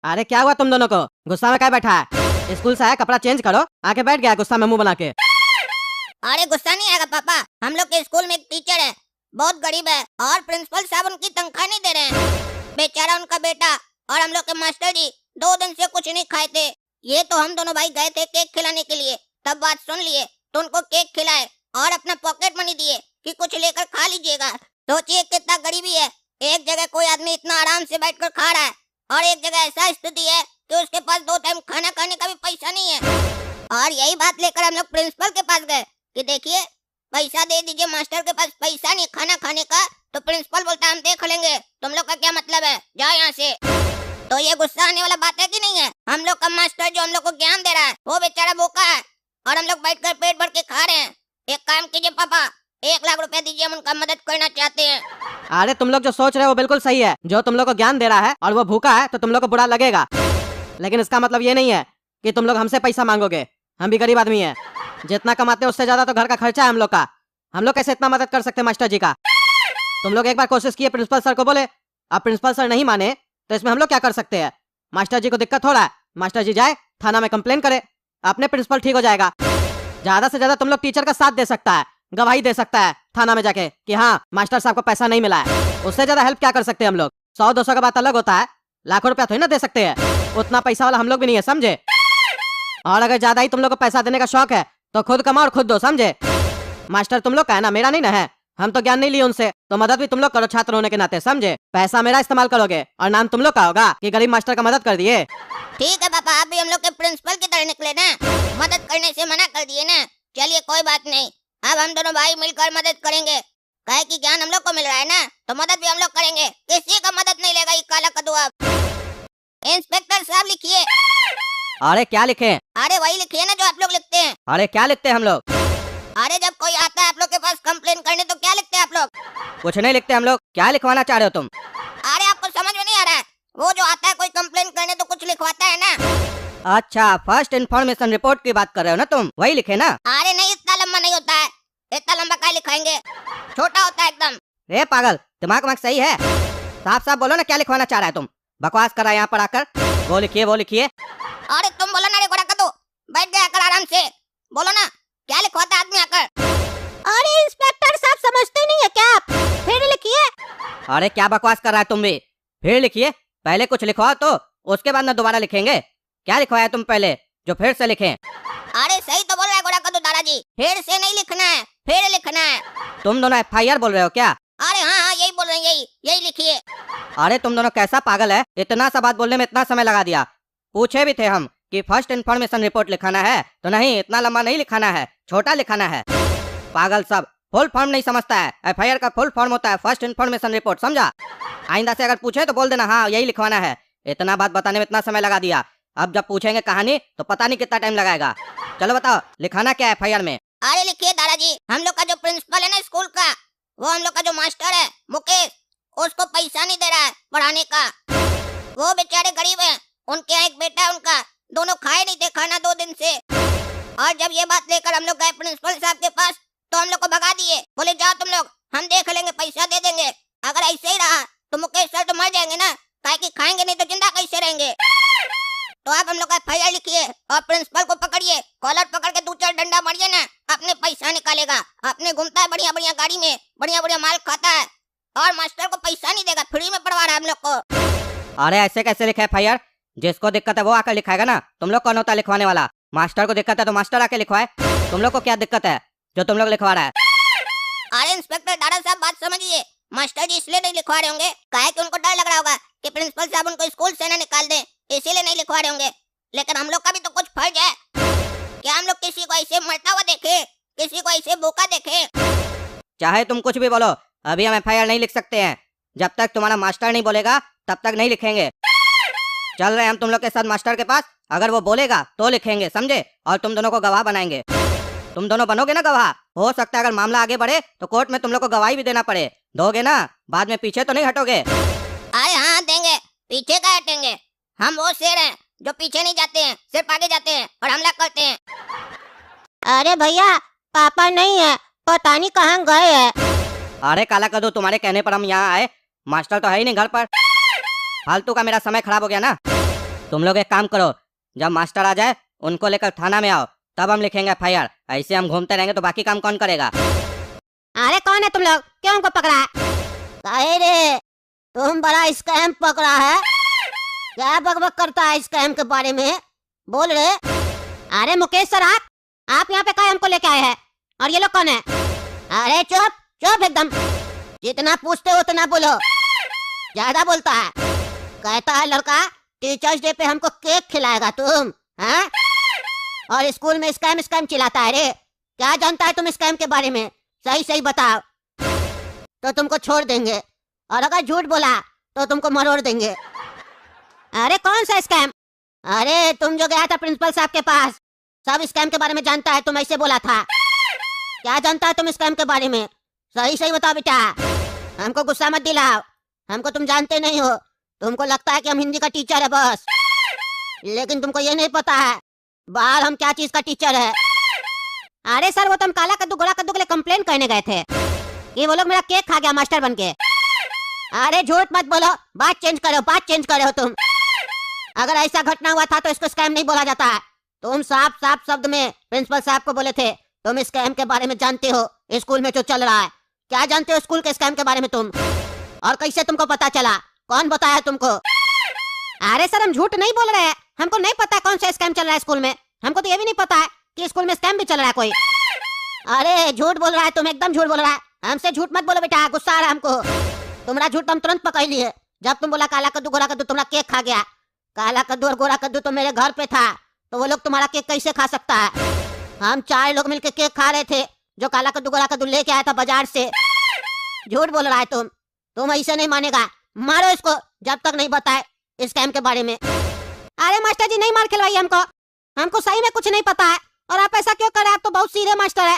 अरे क्या हुआ तुम दोनों को? गुस्सा में क्या बैठा है? स्कूल से आया, कपड़ा चेंज करो। आके बैठ गया गुस्सा में मुंह बना के। अरे गुस्सा नहीं आएगा पापा, हम लोग के स्कूल में एक टीचर है, बहुत गरीब है और प्रिंसिपल साहब उनकी तनख्वाह नहीं दे रहे हैं। बेचारा उनका बेटा और हम लोग के मास्टर जी 2 दिन से कुछ नहीं खाए थे। ये तो हम दोनों भाई गए थे केक खिलाने के लिए, तब बात सुन लिए तो उनको केक खिलाए और अपना पॉकेट मनी दिए कि कुछ लेकर खा लीजिएगा। सोचिए कितना गरीबी है, एक जगह कोई आदमी इतना आराम से बैठकर खा रहा है और एक जगह ऐसा स्थिति है कि उसके पास 2 टाइम खाना खाने का भी पैसा नहीं है। और यही बात लेकर हम लोग प्रिंसिपल के पास गए कि देखिए पैसा दे दीजिए, मास्टर के पास पैसा नहीं खाना खाने का। तो प्रिंसिपल बोलता है हम देख लेंगे, तुम लोग का क्या मतलब है, जाओ यहाँ से। तो ये गुस्सा आने वाला बात है कि नहीं है? हम लोग का मास्टर जो हम लोग को ज्ञान दे रहा है वो बेचारा भूखा है और हम लोग बैठकर पेट भर के खा रहे हैं। एक काम कीजिए पापा, 1 लाख रुपए दीजिए, हम उनका मदद करना चाहते हैं। अरे तुम लोग जो सोच रहे हो वो बिल्कुल सही है। जो तुम लोग को ज्ञान दे रहा है और वो भूखा है तो तुम लोग को बुरा लगेगा, लेकिन इसका मतलब ये नहीं है कि तुम लोग हमसे पैसा मांगोगे। हम भी गरीब आदमी है, जितना कमाते हैं उससे ज्यादा तो घर का खर्चा है हम लोग का। हम लोग कैसे इतना मदद कर सकते हैं मास्टर जी का? तुम लोग एक बार कोशिश किए प्रिंसिपल सर को बोले, अब प्रिंसिपल सर नहीं माने तो इसमें हम लोग क्या कर सकते हैं? मास्टर जी को दिक्कत हो रहा है, मास्टर जी जाए थाना में कंप्लेन करे, अपने प्रिंसिपल ठीक हो जाएगा। ज्यादा से ज्यादा तुम लोग टीचर का साथ दे सकता है, गवाही दे सकता है थाना में जाके कि हाँ मास्टर साहब को पैसा नहीं मिला है। उससे ज्यादा हेल्प क्या कर सकते हैं हम लोग? 100-200 का बात अलग होता है, लाखों रुपया थोड़ी ना दे सकते हैं। उतना पैसा वाला हम लोग भी नहीं है, समझे? और अगर ज्यादा ही तुम लोग को पैसा देने का शौक है तो खुद कमाओ और खुद दो, समझे? मास्टर तुम लोग का है ना, मेरा नहीं ना है। हम तो ज्ञान नहीं लिए उनसे, तो मदद भी तुम लोग करो छात्र होने के नाते, समझे? पैसा मेरा इस्तेमाल करोगे और नाम तुम लोग का होगा कि गरीब मास्टर का मदद कर दिए। ठीक है पापा, आप भी हम लोग के प्रिंसिपल की तरह निकले ना, मदद करने से मना कर दिए ना। चलिए कोई बात नहीं, अब हम दोनों भाई मिलकर मदद करेंगे। कहे कि ज्ञान हम लोग को मिल रहा है ना, तो मदद भी हम लोग करेंगे। किसी का मदद नहीं लेगा ये काला कद्दू। आप इंस्पेक्टर साहब लिखिए। अरे क्या लिखे? अरे वही लिखिए ना जो आप लोग लिखते हैं। अरे क्या लिखते हैं हम लोग? अरे जब कोई आता है आप लोग के पास कंप्लेन करने तो क्या लिखते हैं आप लोग? कुछ नहीं लिखते हम लोग। क्या लिखवाना चाह रहे हो तुम? अरे आपको समझ में नहीं आ रहा है? वो जो आता है कोई कंप्लेन करने तो कुछ लिखवाता है ना। अच्छा, फर्स्ट इन्फॉर्मेशन रिपोर्ट की बात कर रहे हो ना तुम, वही लिखे ना? अरे नहीं, इतना लंबा नहीं होता है, इतना लंबा क्या लिखाएंगे, छोटा होता है एकदम। रे पागल, दिमाग में सही है? साफ साफ बोलो ना क्या लिखवाना चाह रहा है तुम? बकवास कर रहा है यहाँ पर आकर। वो लिखिए वो लिखिए। अरे तुम बोलो ना रे गोरा कद्दू, बैठ गया आकर आराम से, बोलो ना क्या लिखवाता है आदमी आकर। अरे इंस्पेक्टर साहब समझते नहीं है क्या आप? फिर लिखिए। अरे क्या बकवास कर रहा है तुम भी? फिर लिखिए, पहले कुछ लिखवाओ तो उसके बाद ना दोबारा लिखेंगे। क्या लिखवाया तुम पहले जो फिर से लिखें? अरे सही तो बोल रहा है गोरा कद्दू दादाजी, फिर से नहीं लिखना है, फिर लिखना है। तुम दोनों FIR बोल रहे हो क्या? अरे हाँ हाँ यही बोल रहे हैं, यही लिखिए। अरे तुम दोनों कैसा पागल है, इतना सा बात बोलने में इतना समय लगा दिया। पूछे भी थे हम कि फर्स्ट इन्फॉर्मेशन रिपोर्ट लिखाना है, तो नहीं, इतना लंबा नहीं लिखाना है, छोटा लिखाना है। पागल सब, फुल फॉर्म नहीं समझता है। FIR का फुल फॉर्म होता है फर्स्ट इन्फॉर्मेशन रिपोर्ट, समझा? आइंदा से अगर पूछे तो बोल देना हाँ यही लिखवाना है। इतना बात बताने में इतना समय लगा दिया, अब जब पूछेंगे कहानी तो पता नहीं कितना टाइम लगाएगा। चलो बताओ लिखाना क्या है FIR में? अरे लिखिए दादाजी, हम लोग का जो प्रिंसिपल है ना स्कूल का, वो हम लोग का जो मास्टर है मुकेश, उसको पैसा नहीं दे रहा है पढ़ाने का। वो बेचारे गरीब हैं, उनके यहाँ एक बेटा है उनका, दोनों खाए नहीं थे खाना 2 दिन से। और जब ये बात लेकर हम लोग गए प्रिंसिपल साहब के पास तो हम लोग को भगा दिए, बोले जाओ तुम लोग, हम देख लेंगे, पैसा दे देंगे। अगर ऐसे ही रहा तो मुकेश सर तो मर जाएंगे ना, काहे कि खाएंगे नहीं तो जिंदा कैसे रहेंगे। तो आप हम लोग का FIR लिखिए और प्रिंसिपल को पकड़िए, कॉलर पकड़ के 2-4 डंडा मारिए ना, अपने पैसा निकालेगा। अपने घूमता है बढ़िया बढ़िया गाड़ी में, बढ़िया बढ़िया माल खाता है और मास्टर को पैसा नहीं देगा, फ्री में पढ़वा रहा है हम लोग को। अरे ऐसे कैसे लिखा है FIR? जिसको दिक्कत है वो आकर लिखाएगा ना, तुम लोग कौन होता है लिखवाने वाला? मास्टर को दिक्कत है तो मास्टर आके लिखवाए। तुम लोग को क्या दिक्कत है जो तुम लोग लिखवा रहा है? अरे इंस्पेक्टर दादा साहब बात समझिए, मास्टर जी इसलिए नहीं लिखवा रहे होंगे काहे कि उनको डर लग रहा होगा कि प्रिंसिपल साहब उनको स्कूल से ना निकाल दें, इसीलिए नहीं लिखवा रहे होंगे। लेकिन हम लोग का भी तो कुछ फर्ज है, क्या हम लोग किसी को ऐसे मरता हुआ देखे, किसी को ऐसे भूखा देखे? चाहे तुम कुछ भी बोलो, अभी हम FIR नहीं लिख सकते हैं। जब तक तुम्हारा मास्टर नहीं बोलेगा तब तक नहीं लिखेंगे। चल रहे हम तुम लोग के साथ मास्टर के पास, अगर वो बोलेगा तो लिखेंगे, समझे? और तुम दोनों को गवाह बनाएंगे। तुम दोनों बनोगे ना गवाह, हो सकता है अगर मामला आगे बढ़े तो कोर्ट में तुम लोग को गवाही भी देना पड़े। दोगे ना? बाद में पीछे तो नहीं हटोगे? अरे हाँ देंगे, पीछे का हटेंगे। हम वो शेर हैं जो पीछे नहीं जाते हैं, सिर्फ आगे जाते हैं और हमला करते हैं। अरे भैया पापा नहीं है, पता नहीं कहाँ गए हैं। अरे काला कद्दू, तुम्हारे कहने पर हम यहाँ आए, मास्टर तो है ही नहीं घर पर। फालतू का मेरा समय खराब हो गया ना। तुम लोग एक काम करो, जब मास्टर आ जाए उनको लेकर थाना में आओ, तब हम लिखेंगे FIR। ऐसे हम घूमते रहेंगे तो बाकी काम कौन करेगा? अरे कौन है तुम लोग, क्यों हमको पकड़ा है? काहे रे, तुम बड़ा स्कैम पकड़ा है? क्या बकबक करता है स्कैम के बारे में, बोल रे। अरे मुकेश सर, आप यहाँ पे क्या हमको लेके आए हैं? और ये लोग कौन है? अरे चुप चुप एकदम, जितना पूछते हो उतना बोलो, ज्यादा बोलता है। कहता है लड़का टीचर्स डे पे हमको केक खिलाएगा तुम, हैं? और स्कूल में स्कैम स्कैम चिल्लाता है रे। क्या जानता है तुम स्कैम के बारे में? सही सही बताओ तो तुमको छोड़ देंगे, और अगर झूठ बोला तो तुमको मरोड़ देंगे। अरे कौन सा स्कैम? अरे तुम जो गया था प्रिंसिपल साहब के पास, सब स्कैम के बारे में जानता है, तुम ऐसे बोला था। क्या जानता है तुम स्कैम के बारे में? सही सही बताओ बेटा, हमको गुस्सा मत दिलाओ, हमको तुम जानते नहीं हो। तुमको लगता है कि हम हिंदी का टीचर है बस, लेकिन तुमको ये नहीं पता है बाहर हम क्या चीज का टीचर है। अरे सर, वो तो हम काला कद्दू गोरा कद्दू के लिए कंप्लेन करने गए थे कि वो लोग मेरा केक खा गया मास्टर बन के। अरे झूठ मत बोलो, बात चेंज करो तुम। अगर ऐसा घटना हुआ था तो इसको स्कैम नहीं बोला जाता है। तुम साफ साफ शब्द में प्रिंसिपल साहब को बोले थे तुम स्कैम के बारे में जानते हो, स्कूल में जो चल रहा है। क्या जानते हो स्कूल के स्कैम के बारे में तुम? और कैसे तुमको पता चला? कौन बताया तुमको? अरे सर, हम झूठ नहीं बोल रहे हैं, हमको नहीं पता कौन सा स्कैम चल रहा है स्कूल में। हमको तो ये भी नहीं पता है कि स्कूल में स्कैम भी चल रहा है कोई। अरे झूठ बोल रहा है तुम, एकदम झूठ बोल रहा है। हमसे झूठ मत बोलो बेटा, गुस्सा आ रहा है हमको। तुम्हारा झूठ हम तुरंत पकड़ लिए जब तुम बोला काला कद्दू गोरा कद्दू तुम्हारा केक खा गया। काला कद्दू और गोरा कद्दू तो मेरे घर पे था, तो वो लोग तुम्हारा केक कैसे खा सकता है? हम 4 लोग मिलकर केक खा रहे थे, जो काला कद्दू गोरा कद्दू लेके आया था बाजार से। झूठ बोल रहा है तुम ऐसे नहीं मानेगा। मारो इसको जब तक नहीं बताए स्कैम के बारे में। अरे मास्टर जी, नहीं मार खिलवाइए हमको सही में कुछ नहीं पता है। और आप ऐसा क्यों कर रहे हैं? आप तो बहुत सीधे मास्टर है।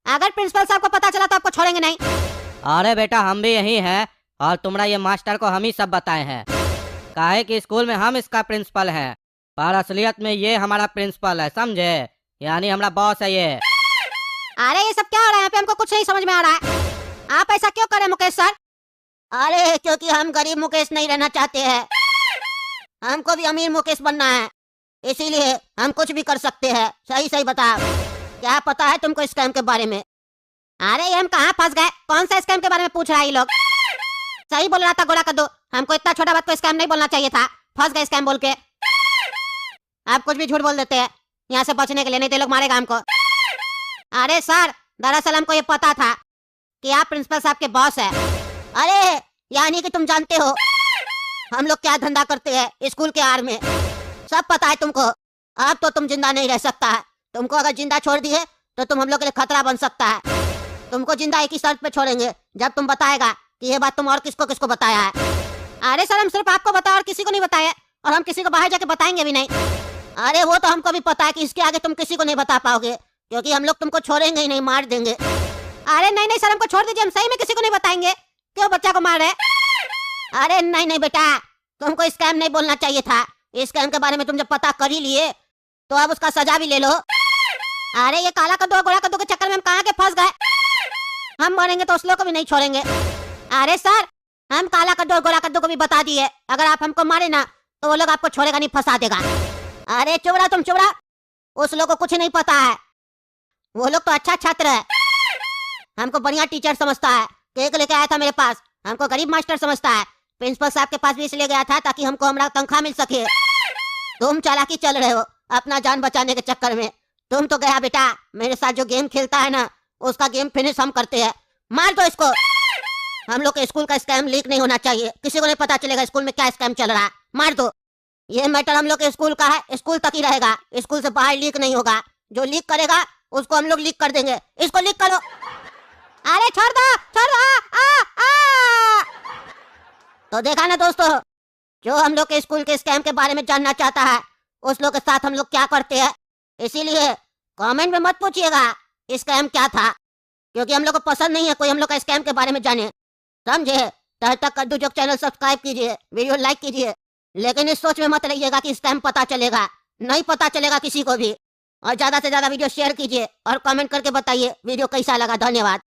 अगर प्रिंसिपल साहब को पता चला तो आपको छोड़ेंगे नहीं। अरे बेटा, हम भी यही हैं और तुम्हारा ये मास्टर को हम ही सब बताए हैं। काहे कि स्कूल में हम इसका प्रिंसिपल हैं, पर असलियत में ये हमारा प्रिंसिपल है, समझे? यानी हमारा बॉस है ये। अरे ये सब क्या हो रहा है यहाँ पे? हमको कुछ नहीं समझ में आ रहा है। आप ऐसा क्यों कर रहे मुकेश सर? अरे क्योंकि हम गरीब मुकेश नहीं रहना चाहते हैं, हमको भी अमीर मुकेश बनना है, इसीलिए हम कुछ भी कर सकते हैं। सही सही बताओ, क्या पता है तुमको स्कैम के बारे में? अरे ये हम कहाँ फंस गए? कौन सा स्कैम के बारे में पूछ रहा है ये लोग? सही बोल रहा था गोरा कद्दू, हमको इतना छोटा बात को स्कैम नहीं बोलना चाहिए था। फंस गए स्कैम बोल के। आप कुछ भी झूठ बोल देते हैं यहाँ से बचने के लिए, नहीं तो लोग मारेगा हमको। अरे सर, दरअसल हमको ये पता था कि आप प्रिंसिपल साहब के बॉस है। अरे यानी कि तुम जानते हो हम लोग क्या धंधा करते हैं स्कूल के आड़ में, सब पता है तुमको। अब तो तुम जिंदा नहीं रह सकता है। तुमको अगर जिंदा छोड़ दिए तो तुम हम लोग के लिए खतरा बन सकता है। तुमको जिंदा एक ही शर्त पे छोड़ेंगे, जब तुम बताएगा कि ये बात तुम और किसको किसको बताया है। अरे सर, हम सिर्फ आपको बताया और किसी को नहीं बताया, और हम किसी को बाहर जाके बताएंगे भी नहीं। अरे वो तो हमको भी पता है कि इसके आगे तुम किसी को नहीं बता पाओगे, क्योंकि हम लोग तुमको छोड़ेंगे ही नहीं, मार देंगे। अरे नहीं नहीं सर, हमको छोड़ दीजिए, हम सही में किसी को नहीं बताएंगे। क्यों बच्चा को मार रहे? अरे नहीं नहीं बेटा, तुमको स्कैम नहीं बोलना चाहिए था। स्कैम के बारे में तुम जब पता कर ही लिए तो अब उसका सजा भी ले लो। अरे ये काला कद्दू और गोरा कद्दू के चक्कर में हम कहाँ के फंस गए। हम मरेंगे तो उस लोग को भी नहीं छोड़ेंगे। अरे सर, हम काला कद्दू और गोरा कद्दू को भी बता दिए, अगर आप हमको मारे ना तो वो लोग आपको छोड़ेगा नहीं, फंसा देगा। अरे चुप रहा तुम, चुप रहा। उस लोग को कुछ नहीं पता है, वो लोग तो अच्छा छात्र है, हमको बढ़िया टीचर समझता है। केक लेके आया था मेरे पास, हमको गरीब मास्टर समझता है। प्रिंसिपल साहब के पास भी इसलिए गया था ताकि हमको हमारा तनख्वाह मिल सके। तुम चालाकी चल रहे हो अपना जान बचाने के चक्कर में। तुम तो गया बेटा, मेरे साथ जो गेम खेलता है ना, उसका गेम फिनिश हम करते हैं। मार दो इसको। हम लोग के स्कूल का स्कैम लीक नहीं होना चाहिए, किसी को नहीं पता चलेगा स्कूल में क्या स्कैम चल रहा है। मार दो। ये मैटर हम लोग के स्कूल का है, स्कूल तक ही रहेगा, स्कूल से बाहर लीक नहीं होगा। जो लीक करेगा उसको हम लोग लीक कर देंगे। इसको लीक करो। अरे छोड़ दो, छोड़ दो। तो देखा ना दोस्तों, जो हम लोग के स्कूल के स्कैम के बारे में जानना चाहता है उस लोग के साथ हम लोग क्या करते हैं। इसीलिए कमेंट में मत पूछिएगा स्कैम क्या था, क्योंकि हम लोग को पसंद नहीं है कोई हम लोग का स्कैम के बारे में जाने, समझे? तब तक कद्दू जोक चैनल सब्सक्राइब कीजिए, वीडियो लाइक कीजिए, लेकिन इस सोच में मत रहिएगा कि स्कैम पता चलेगा, नहीं पता चलेगा किसी को भी। और ज्यादा से ज्यादा वीडियो शेयर कीजिए और कमेंट करके बताइए वीडियो कैसा लगा। धन्यवाद।